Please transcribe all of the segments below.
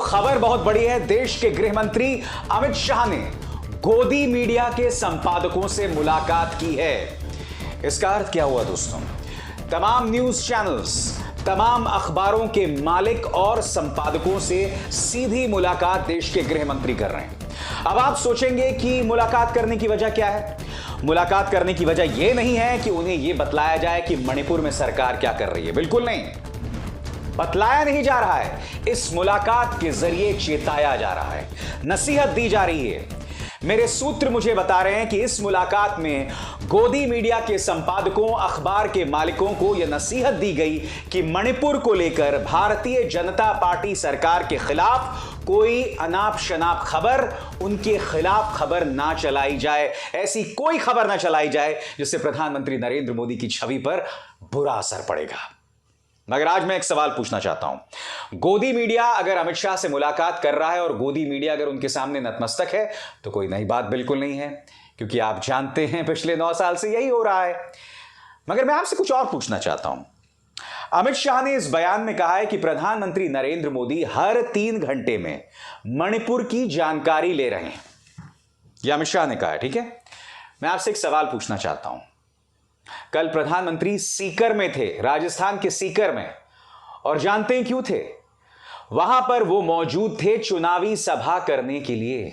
खबर बहुत बड़ी है। देश के गृह मंत्री अमित शाह ने गोदी मीडिया के संपादकों से मुलाकात की है। इसका अर्थ क्या हुआ दोस्तों? तमाम न्यूज चैनल्स, तमाम अखबारों के मालिक और संपादकों से सीधी मुलाकात देश के गृह मंत्री कर रहे हैं। अब आप सोचेंगे कि मुलाकात करने की वजह क्या है? मुलाकात करने की वजह यह नहीं है कि उन्हें यह बतलाया जाए कि मणिपुर में सरकार क्या कर रही है। बिल्कुल नहीं, बतलाया नहीं जा रहा है। इस मुलाकात के जरिए चेताया जा रहा है, नसीहत दी जा रही है। मेरे सूत्र मुझे बता रहे हैं कि इस मुलाकात में गोदी मीडिया के संपादकों, अखबार के मालिकों को यह नसीहत दी गई कि मणिपुर को लेकर भारतीय जनता पार्टी सरकार के खिलाफ कोई अनाप शनाप खबर, उनके खिलाफ खबर ना चलाई जाए। ऐसी कोई खबर ना चलाई जाए जिससे प्रधानमंत्री नरेंद्र मोदी की छवि पर बुरा असर पड़ेगा। मगर आज मैं एक सवाल पूछना चाहता हूं। गोदी मीडिया अगर अमित शाह से मुलाकात कर रहा है और गोदी मीडिया अगर उनके सामने नतमस्तक है तो कोई नई बात बिल्कुल नहीं है, क्योंकि आप जानते हैं पिछले 9 साल से यही हो रहा है। मगर मैं आपसे कुछ और पूछना चाहता हूं। अमित शाह ने इस बयान में कहा है कि प्रधानमंत्री नरेंद्र मोदी हर 3 घंटे में मणिपुर की जानकारी ले रहे हैं। यह अमित शाह ने कहा है, ठीक है। मैं आपसे एक सवाल पूछना चाहता हूं। कल प्रधानमंत्री सीकर में थे, राजस्थान के सीकर में, और जानते हैं क्यों थे? वहां पर वो मौजूद थे चुनावी सभा करने के लिए।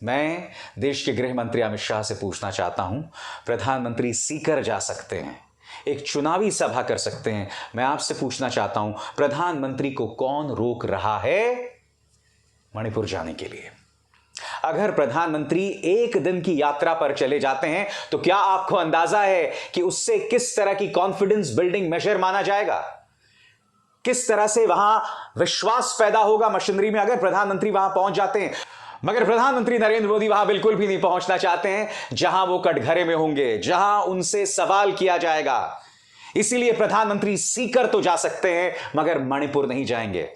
मैं देश के गृह मंत्री अमित शाह से पूछना चाहता हूं, प्रधानमंत्री सीकर जा सकते हैं, एक चुनावी सभा कर सकते हैं। मैं आपसे पूछना चाहता हूं, प्रधानमंत्री को कौन रोक रहा है मणिपुर जाने के लिए? अगर प्रधानमंत्री एक दिन की यात्रा पर चले जाते हैं तो क्या आपको अंदाजा है कि उससे किस तरह की कॉन्फिडेंस बिल्डिंग मेजर माना जाएगा? किस तरह से वहां विश्वास पैदा होगा मशीनरी में अगर प्रधानमंत्री वहां पहुंच जाते हैं? मगर प्रधानमंत्री नरेंद्र मोदी वहां बिल्कुल भी नहीं पहुंचना चाहते हैं, जहां वो कटघरे में होंगे, जहां उनसे सवाल किया जाएगा। इसीलिए प्रधानमंत्री सीकर तो जा सकते हैं मगर मणिपुर नहीं जाएंगे।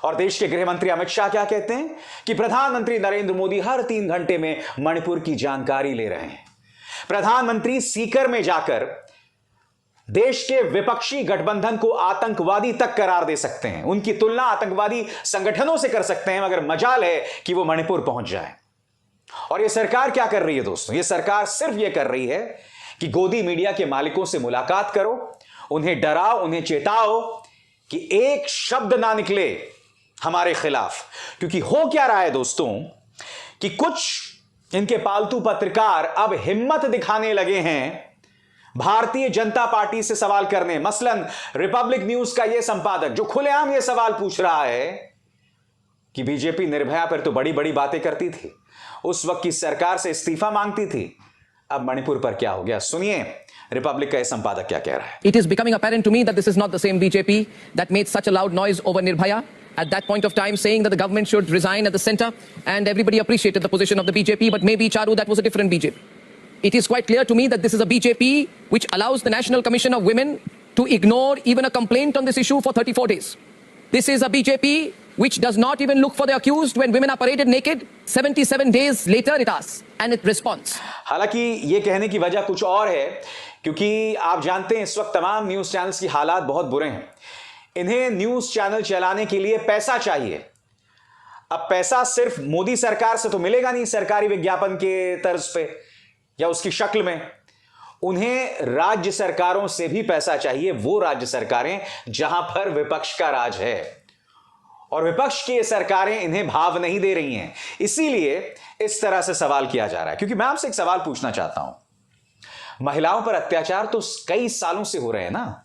और देश के गृह मंत्री अमित शाह क्या कहते हैं कि प्रधानमंत्री नरेंद्र मोदी हर 3 घंटे में मणिपुर की जानकारी ले रहे हैं। प्रधानमंत्री सीकर में जाकर देश के विपक्षी गठबंधन को आतंकवादी तक करार दे सकते हैं, उनकी तुलना आतंकवादी संगठनों से कर सकते हैं, मगर मजाल है कि वो मणिपुर पहुंच जाए। और यह सरकार क्या कर रही है दोस्तों? यह सरकार सिर्फ यह कर रही है कि गोदी मीडिया के मालिकों से मुलाकात करो, उन्हें डराओ, उन्हें चेताओ कि एक शब्द ना निकले हमारे खिलाफ। क्योंकि हो क्या रहा है दोस्तों कि कुछ इनके पालतू पत्रकार अब हिम्मत दिखाने लगे हैं भारतीय जनता पार्टी से सवाल करने। मसलन रिपब्लिक न्यूज का यह संपादक जो खुलेआम यह सवाल पूछ रहा है कि बीजेपी निर्भया पर तो बड़ी बड़ी बातें करती थी, उस वक्त की सरकार से इस्तीफा मांगती थी, अब मणिपुर पर क्या हो गया? सुनिए रिपब्लिक का यह संपादक क्या कह रहा है। It is becoming apparent to me that this is not the same BJP that made such a loud noise over Nirbhaya at that point of time, saying that the government should resign at the center, and everybody appreciated the position of the BJP, but maybe Charu, that was a different BJP. It is quite clear to me that this is a BJP which allows the National Commission of Women to ignore even a complaint on this issue for 34 days. This is a BJP which does not even look for the accused when women are paraded naked. 77 days later it asks and it responds. हालांकि यह कहने की वजह कुछ और है, क्योंकि आप जानते हैं इस वक्त तमाम न्यूज चैनल्स की हालात बहुत बुरे हैं। इन्हें न्यूज चैनल चलाने के लिए पैसा चाहिए। अब पैसा सिर्फ मोदी सरकार से तो मिलेगा नहीं, सरकारी विज्ञापन के तर्ज पे या उसकी शक्ल में। उन्हें राज्य सरकारों से भी पैसा चाहिए, वो राज्य सरकारें जहां पर विपक्ष का राज है, और विपक्ष की ये सरकारें इन्हें भाव नहीं दे रही हैं। इसीलिए इस तरह से सवाल किया जा रहा है। क्योंकि मैं आपसे एक सवाल पूछना चाहता हूं, महिलाओं पर अत्याचार तो कई सालों से हो रहे हैं ना।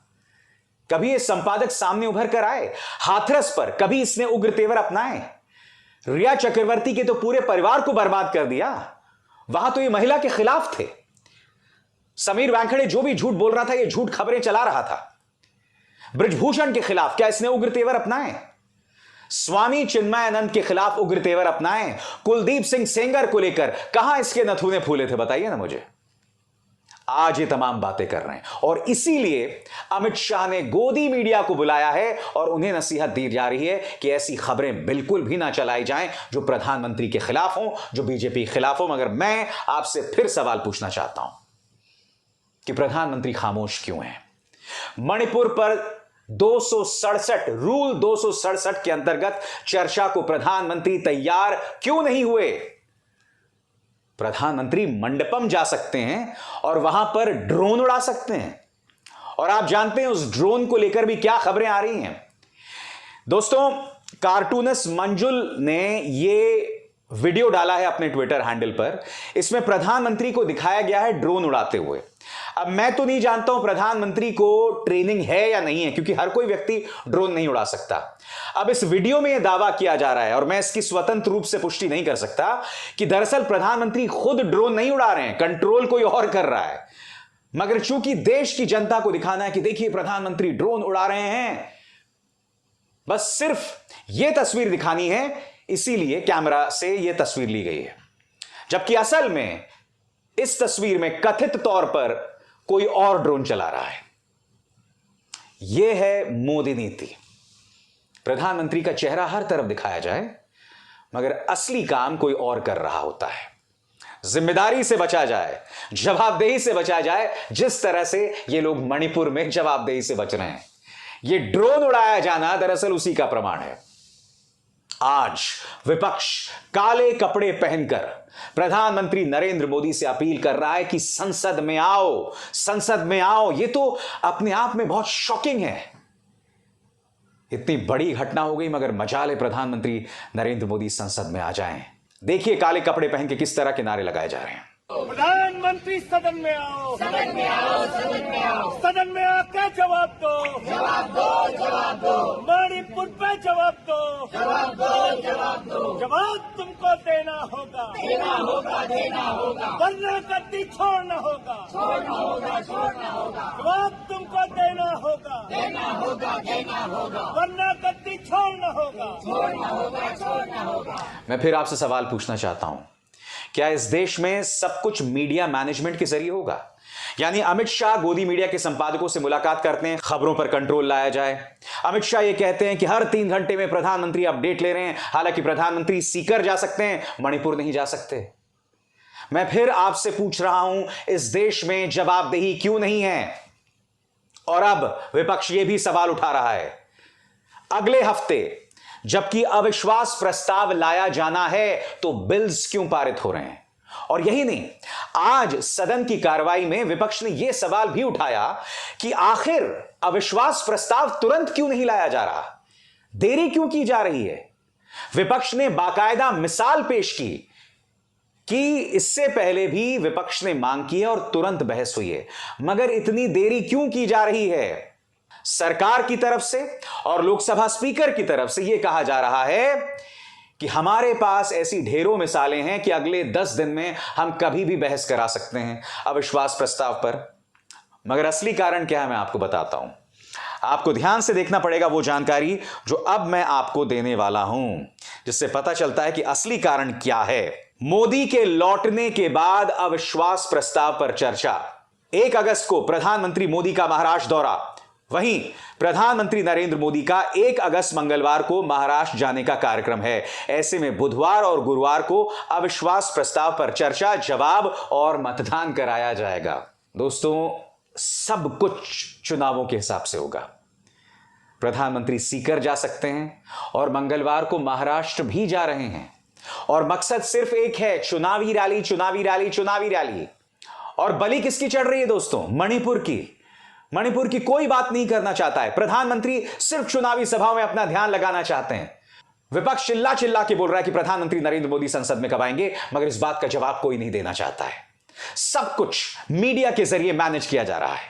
कभी ये संपादक सामने उभर कर आए? हाथरस पर कभी इसने उग्र तेवर अपनाए? रिया चक्रवर्ती के तो पूरे परिवार को बर्बाद कर दिया, वहां तो ये महिला के खिलाफ थे। समीर वानखेड़े जो भी झूठ बोल रहा था, ये झूठ खबरें चला रहा था ब्रजभूषण के खिलाफ, क्या इसने उग्र तेवर अपनाए? स्वामी चिन्मयानंद के खिलाफ उग्र तेवर अपनाए? कुलदीप सिंह सेंगर को लेकर कहां इसके नथुने फूले थे? बताइए ना मुझे। आज ये तमाम बातें कर रहे हैं, और इसीलिए अमित शाह ने गोदी मीडिया को बुलाया है और उन्हें नसीहत दी जा रही है कि ऐसी खबरें बिल्कुल भी ना चलाई जाएं जो प्रधानमंत्री के खिलाफ हो, जो बीजेपी के खिलाफ हो। मगर मैं आपसे फिर सवाल पूछना चाहता हूं कि प्रधानमंत्री खामोश क्यों हैं? मणिपुर पर रूल 267 के अंतर्गत चर्चा को प्रधानमंत्री तैयार क्यों नहीं हुए? प्रधानमंत्री मंडपम जा सकते हैं और वहां पर ड्रोन उड़ा सकते हैं, और आप जानते हैं उस ड्रोन को लेकर भी क्या खबरें आ रही हैं। दोस्तों, कार्टूनिस्ट मंजुल ने यह वीडियो डाला है अपने ट्विटर हैंडल पर। इसमें प्रधानमंत्री को दिखाया गया है ड्रोन उड़ाते हुए। अब मैं तो नहीं जानता हूं प्रधानमंत्री को ट्रेनिंग है या नहीं है, क्योंकि हर कोई व्यक्ति ड्रोन नहीं उड़ा सकता। अब इस वीडियो में यह दावा किया जा रहा है, और मैं इसकी स्वतंत्र रूप से पुष्टि नहीं कर सकता, कि दरअसल प्रधानमंत्री खुद ड्रोन नहीं उड़ा रहे हैं, कंट्रोल कोई और कर रहा है। मगर चूंकि देश की जनता को दिखाना है कि देखिए प्रधानमंत्री ड्रोन उड़ा रहे हैं, बस सिर्फ यह तस्वीर दिखानी है, इसीलिए कैमरा से यह तस्वीर ली गई है। जबकि असल में इस तस्वीर में कथित तौर पर कोई और ड्रोन चला रहा है। यह है मोदी नीति। प्रधानमंत्री का चेहरा हर तरफ दिखाया जाए, मगर असली काम कोई और कर रहा होता है। जिम्मेदारी से बचा जाए, जवाबदेही से बचा जाए, जिस तरह से ये लोग मणिपुर में जवाबदेही से बच रहे हैं। ये ड्रोन उड़ाया जाना दरअसल उसी का प्रमाण है। आज विपक्ष काले कपड़े पहनकर प्रधानमंत्री नरेंद्र मोदी से अपील कर रहा है कि संसद में आओ, संसद में आओ। यह तो अपने आप में बहुत शॉकिंग है। इतनी बड़ी घटना हो गई, मगर मजाल है प्रधानमंत्री नरेंद्र मोदी संसद में आ जाएं। देखिए काले कपड़े पहन के किस तरह के नारे लगाए जा रहे हैं। प्रधानमंत्री सदन में आओ, सदन में आओ, सदन में आओ, सदन में आकर जवाब दो, जवाब दो, जवाब दो, मणिपुर पे जवाब दो, जवाब दो, जवाब दो, जवाब तुमको देना होगा, देना होगा, देना होगा, वरना गद्दी छोड़ना होगा, छोड़ना होगा, छोड़ना होगा, जवाब तुमको देना होगा, देना होगा, देना होगा, वरना गद्दी छोड़ना होगा, छोड़ना होगा, छोड़ना होगा। मैं फिर आपसे सवाल पूछना चाहता हूं, क्या इस देश में सब कुछ मीडिया मैनेजमेंट के जरिए होगा? यानी अमित शाह गोदी मीडिया के संपादकों से मुलाकात करते हैं, खबरों पर कंट्रोल लाया जाए। अमित शाह ये कहते हैं कि हर 3 घंटे में प्रधानमंत्री अपडेट ले रहे हैं, हालांकि प्रधानमंत्री सीकर जा सकते हैं, मणिपुर नहीं जा सकते। मैं फिर आपसे पूछ रहा हूं, इस देश में जवाबदेही क्यों नहीं है? और अब विपक्ष ये भी सवाल उठा रहा है, अगले हफ्ते जबकि अविश्वास प्रस्ताव लाया जाना है तो बिल्स क्यों पारित हो रहे हैं? और यही नहीं, आज सदन की कार्रवाई में विपक्ष ने यह सवाल भी उठाया कि आखिर अविश्वास प्रस्ताव तुरंत क्यों नहीं लाया जा रहा, देरी क्यों की जा रही है? विपक्ष ने बाकायदा मिसाल पेश की कि इससे पहले भी विपक्ष ने मांग की है और तुरंत बहस हुई है, मगर इतनी देरी क्यों की जा रही है? सरकार की तरफ से और लोकसभा स्पीकर की तरफ से यह कहा जा रहा है कि हमारे पास ऐसी ढेरों मिसालें हैं कि अगले 10 दिन में हम कभी भी बहस करा सकते हैं अविश्वास प्रस्ताव पर। मगर असली कारण क्या है मैं आपको बताता हूं। आपको ध्यान से देखना पड़ेगा वो जानकारी जो अब मैं आपको देने वाला हूं, जिससे पता चलता है कि असली कारण क्या है। मोदी के लौटने के बाद अविश्वास प्रस्ताव पर चर्चा। 1 अगस्त को प्रधानमंत्री मोदी का महाराष्ट्र दौरा, वहीं प्रधानमंत्री नरेंद्र मोदी का 1 अगस्त मंगलवार को महाराष्ट्र जाने का कार्यक्रम है। ऐसे में बुधवार और गुरुवार को अविश्वास प्रस्ताव पर चर्चा, जवाब और मतदान कराया जाएगा। दोस्तों, सब कुछ चुनावों के हिसाब से होगा। प्रधानमंत्री सीकर जा सकते हैं और मंगलवार को महाराष्ट्र भी जा रहे हैं, और मकसद सिर्फ एक है, चुनावी रैली, चुनावी रैली, चुनावी रैली। और बलि किसकी चढ़ रही है दोस्तों? मणिपुर की। मणिपुर की कोई बात नहीं करना चाहता है। प्रधानमंत्री सिर्फ चुनावी सभाओं में अपना ध्यान लगाना चाहते हैं। विपक्ष चिल्ला चिल्ला के बोल रहा है कि प्रधानमंत्री नरेंद्र मोदी संसद में कब आएंगे, मगर इस बात का जवाब कोई नहीं देना चाहता है। सब कुछ मीडिया के जरिए मैनेज किया जा रहा है।